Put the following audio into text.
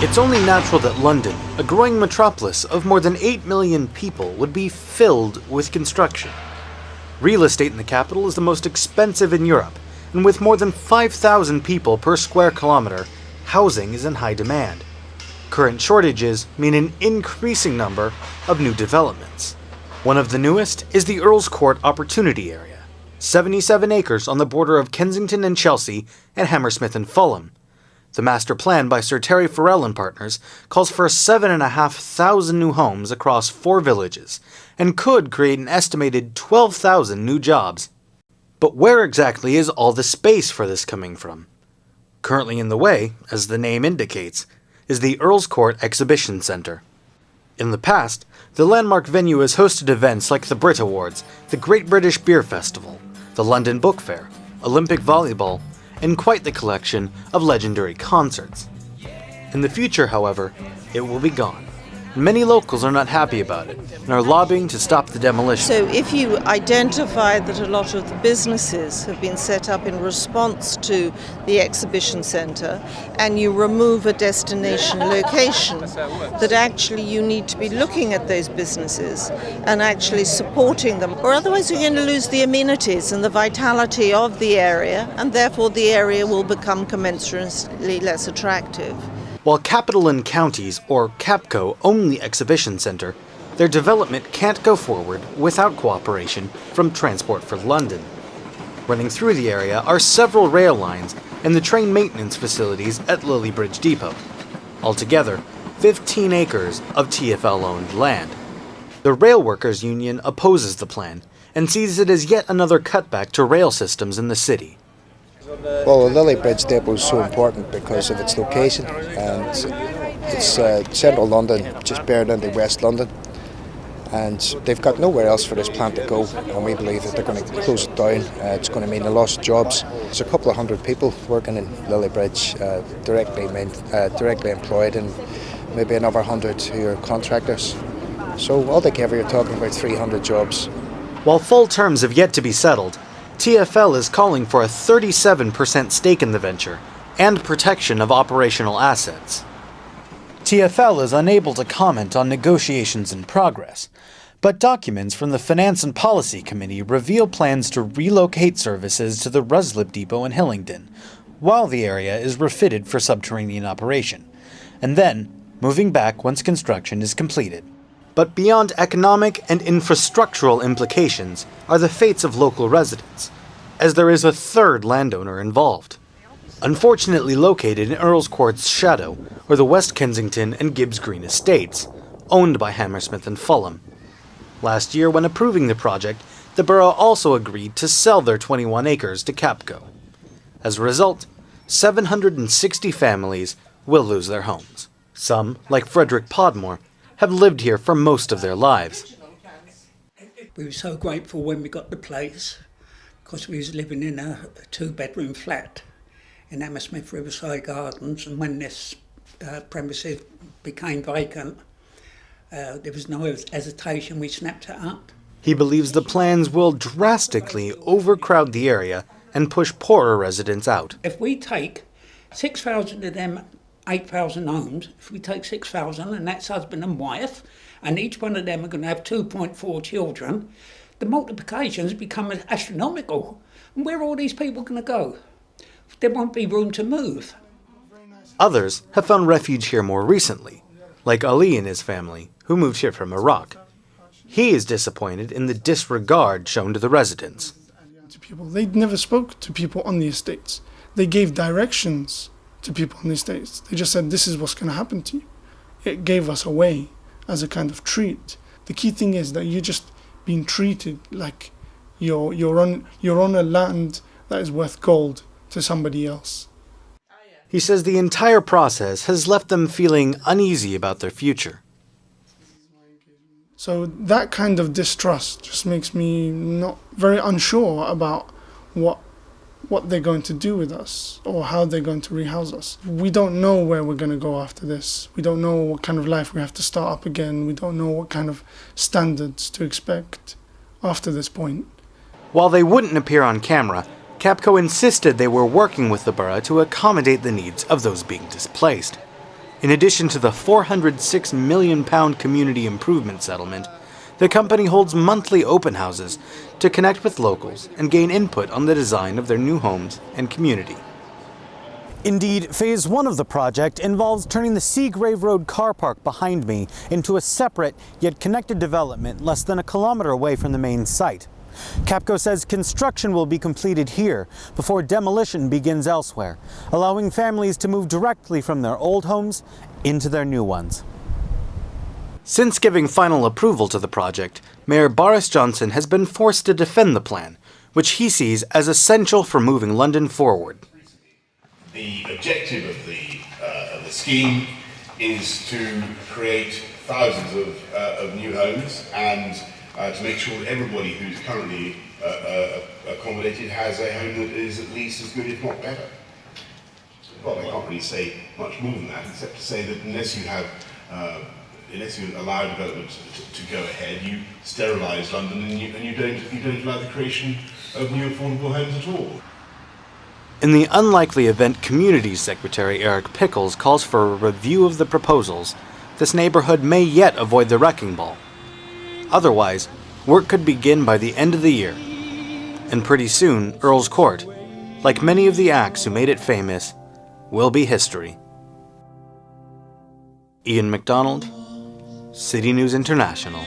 It's only natural that London, a growing metropolis of more than 8 million people, would be filled with construction. Real estate in the capital is the most expensive in Europe, and with more than 5,000 people per square kilometer, housing is in high demand. Current shortages mean an increasing number of new developments. One of the newest is the Earl's Court Opportunity Area, 77 acres on the border of Kensington and Chelsea and Hammersmith and Fulham. The master plan by Sir Terry Farrell and Partners calls for 7,500 new homes across 4 villages and could create an estimated 12,000 new jobs. But where exactly is all the space for this coming from? Currently in the way, as the name indicates, is the Earl's Court Exhibition Centre. In the past, the landmark venue has hosted events like the Brit Awards, the Great British Beer Festival, the London Book Fair, Olympic volleyball, and quite the collection of legendary concerts. In the future, however, it will be gone. Many locals are not happy about it and are lobbying to stop the demolition. So if you identify that a lot of the businesses have been set up in response to the exhibition centre and you remove a destination location, that actually you need to be looking at those businesses and actually supporting them, or otherwise you're going to lose the amenities and the vitality of the area, and therefore the area will become commensurately less attractive. While Capital and Counties, or CAPCO, own the exhibition centre, their development can't go forward without cooperation from Transport for London. Running through the area are several rail lines and the train maintenance facilities at Lilliebridge Depot. Altogether, 15 acres of TfL-owned land. The Rail Workers Union opposes the plan and sees it as yet another cutback to rail systems in the city. Well, the Lilliebridge Depot is so important because of its location, and it's central London, just buried into West London, and they've got nowhere else for this plant to go, and we believe that they're going to close it down. It's going to mean a loss of jobs. There's a couple of hundred people working in Lilliebridge, directly employed, and maybe another 100 who are contractors. So altogether you're talking about 300 jobs. While full terms have yet to be settled, TfL is calling for a 37% stake in the venture and protection of operational assets. TfL is unable to comment on negotiations in progress, but documents from the Finance and Policy Committee reveal plans to relocate services to the Ruslip Depot in Hillingdon, while the area is refitted for subterranean operation, and then moving back once construction is completed. But beyond economic and infrastructural implications are the fates of local residents, as there is a third landowner involved. Unfortunately located in Earl's Court's shadow are the West Kensington and Gibbs Green estates, owned by Hammersmith and Fulham. Last year, when approving the project, the borough also agreed to sell their 21 acres to CAPCO. As a result, 760 families will lose their homes. Some, like Frederick Podmore, have lived here for most of their lives. We were so grateful when we got the place, because we was living in a 2-bedroom flat in Hammersmith Riverside Gardens, and when this premises became vacant, there was no hesitation, we snapped it up. He believes the plans will drastically overcrowd the area and push poorer residents out. If we take 6,000 of them 8,000 homes, if we take 6,000 and that's husband and wife, and each one of them are going to have 2.4 children, the multiplications become astronomical. And where are all these people going to go? There won't be room to move. Others have found refuge here more recently, like Ali and his family, who moved here from Iraq. He is disappointed in the disregard shown to the residents. They never spoke to people on the estates. They gave directions to people on the estates. They just said, this is what's going to happen to you. It gave us away as a kind of treat. The key thing is that you're just being treated like you're on a land that is worth gold to somebody else. He says the entire process has left them feeling uneasy about their future. So that kind of distrust just makes me not very unsure about what they're going to do with us or how they're going to rehouse us. We don't know where we're going to go after this. We don't know what kind of life we have to start up again. We don't know what kind of standards to expect after this point. While they wouldn't appear on camera, CAPCO insisted they were working with the borough to accommodate the needs of those being displaced. In addition to the £406 million community improvement settlement, the company holds monthly open houses to connect with locals and gain input on the design of their new homes and community. Indeed, Phase 1 of the project involves turning the Seagrave Road car park behind me into a separate yet connected development less than a kilometre away from the main site. Capco says construction will be completed here before demolition begins elsewhere, allowing families to move directly from their old homes into their new ones. Since giving final approval to the project, Mayor Boris Johnson has been forced to defend the plan, which he sees as essential for moving London forward. The objective of the scheme is to create thousands of new homes and to make sure that everybody who's currently accommodated has a home that is at least as good, if not better. Well, I can't really say much more than that, except to say that unless you allow development to go ahead, you sterilise London and you don't allow the creation of new affordable homes at all. In the unlikely event Communities Secretary Eric Pickles calls for a review of the proposals, this neighbourhood may yet avoid the wrecking ball. Otherwise, work could begin by the end of the year. And pretty soon, Earl's Court, like many of the acts who made it famous, will be history. Ian McDonald, City News International.